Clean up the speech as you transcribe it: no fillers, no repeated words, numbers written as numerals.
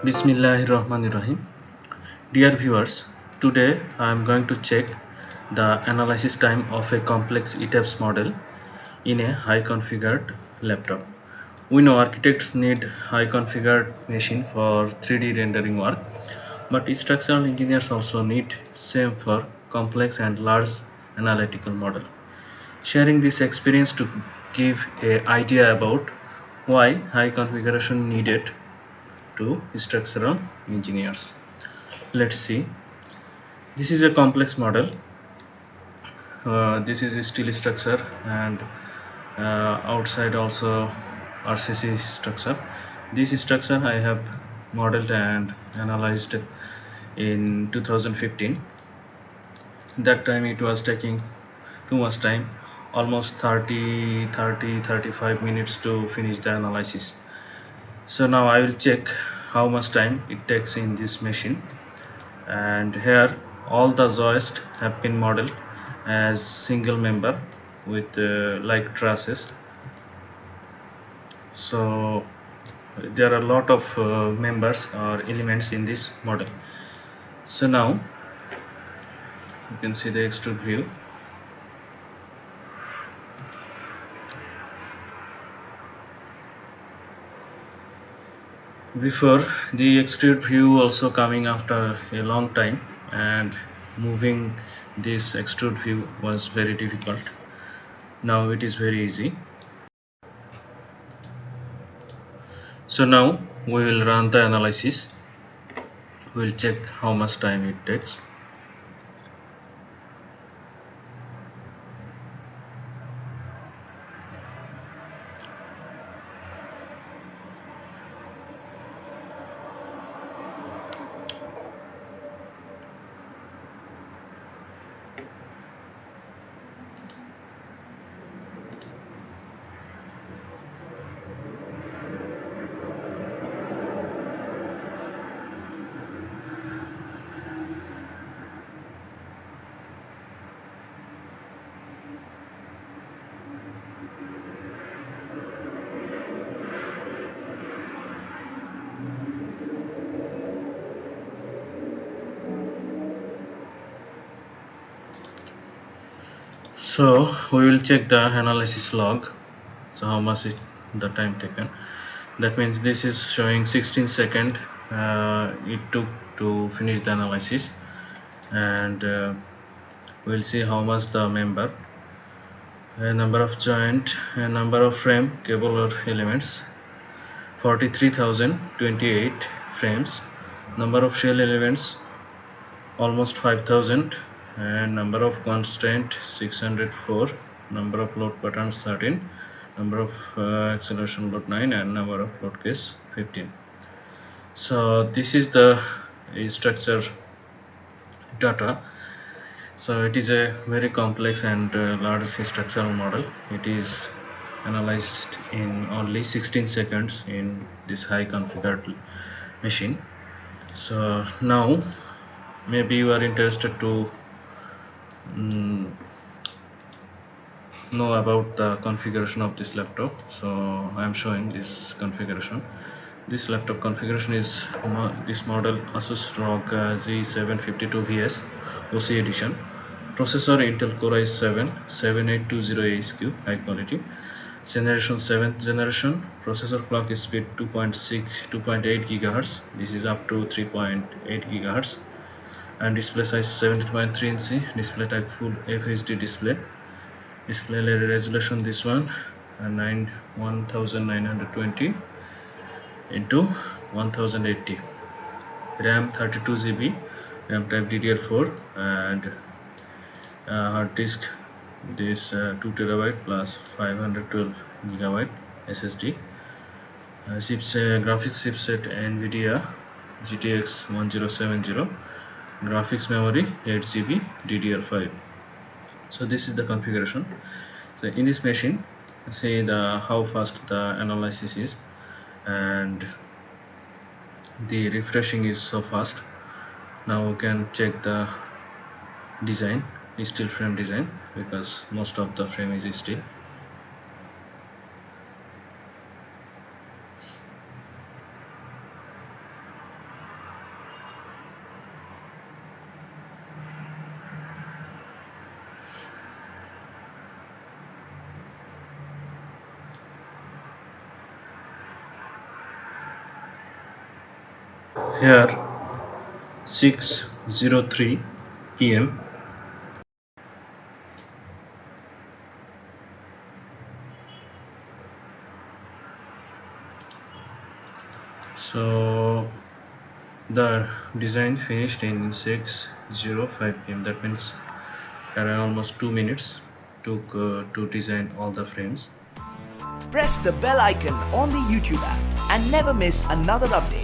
Bismillahirrahmanirrahim. Dear viewers, today I am going to check the analysis time of a complex Etabs model in a high configured laptop. We know architects need high configured machine for 3D rendering work, but structural engineers also need same for complex and large analytical model. Sharing this experience to give a idea about why high configuration needed to structural engineers. Let's see. This is a complex model. This is a steel structure and outside also RCC structure. This structure I have modeled and analyzed in 2015. That time it was taking too much time, almost 35 minutes to finish the analysis. So now I will check how much time it takes in this machine. And here all the joists have been modeled as single member with like trusses. So there are a lot of members or elements in this model. So now you can see the extrude view. Before, the extrude view also coming after a long time, and moving this extrude view was very difficult. Now it is very easy. So now we will run the analysis. We will check how much time it takes. So we will check the analysis log. So how much the time taken. That means this is showing 16 second it took to finish the analysis, and we'll see how much the member, number of joint, number of frame, cable or elements, 43,028 frames, number of shell elements almost 5,000, and number of constraint 604, number of load patterns 13, number of acceleration load 9, and number of load case 15. So this is the structure data. So it is a very complex and large structural model. It is analyzed in only 16 seconds in this high configured machine. So now maybe you are interested to know about the configuration of this laptop. So I am showing this configuration. This laptop configuration is this model Asus ROG Z752VS OC edition. Processor Intel Core i7 7820ASQ, high quality. Generation 7th generation. Processor clock speed 2.8 GHz. This is up to 3.8 GHz. And display size 17.3 inch. Display type full FHD display. Display resolution this one 1920 into 1080. RAM 32 GB. RAM type DDR4, and hard disk this 2 TB plus 512 GB SSD. Graphics chipset NVIDIA GTX 1070. Graphics memory 8 GB DDR5. So this is the configuration. So in this machine, say how fast the analysis is, and the refreshing is so fast. Now we can check the design, steel frame design, because most of the frame is steel. Here 6:03 p.m. So the design finished in 6:05 p.m. That means around almost 2 minutes took to design all the frames. Press the bell icon on the YouTube app and never miss another update.